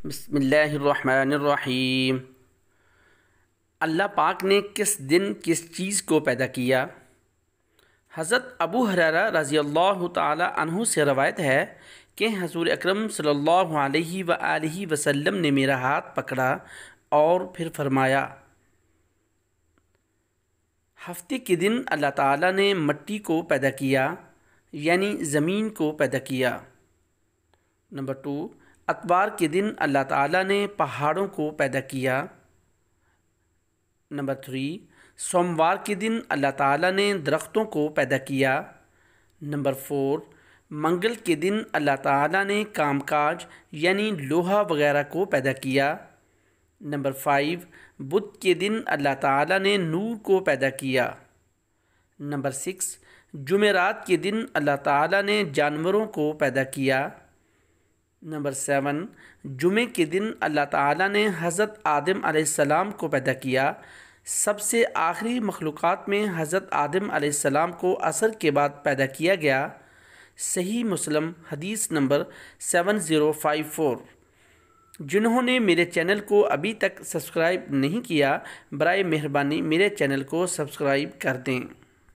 بسم اللہ الرحمن الرحیم۔ اللہ پاک نے کس دن کس چیز کو پیدا کیا؟ حضرت ابو ہریرہ رضی اللہ تعالی عنہ سے روایت ہے کہ حضور اکرم صلی اللہ علیہ وآلہ وسلم نے میرا ہاتھ پکڑا اور پھر فرمایا، ہفتے کے دن اللہ تعالیٰ نے مٹی کو پیدا کیا، یعنی زمین کو پیدا کیا۔ نمبر 2، اتوار کے دن اللہ تعالیٰ نے پہاڑوں کو پیدا کیا۔ نمبر 3، سوموار کے دن اللہ تعالیٰ نے درختوں کو پیدا کیا۔ نمبر 4، منگل کے دن اللہ تعالیٰ نے کام کاج یعنی لوہا وغیرہ کو پیدا کیا۔ نمبر 5، بدھ کے دن اللہ تعالیٰ نے نور کو پیدا کیا۔ نمبر 6، جمعرات کے دن اللہ تعالیٰ نے جانوروں کو پیدا کیا۔ نمبر 7، جمعے کے دن اللہ تعالیٰ نے حضرت آدم علیہ السلام کو پیدا کیا۔ سب سے آخری مخلوقات میں حضرت آدم علیہ السلام کو عصر کے بعد پیدا کیا گیا۔ صحیح مسلم حدیث نمبر 7054۔ جنہوں نے میرے چینل کو ابھی تک سبسکرائب نہیں کیا، برائے مہربانی میرے چینل کو سبسکرائب کر دیں۔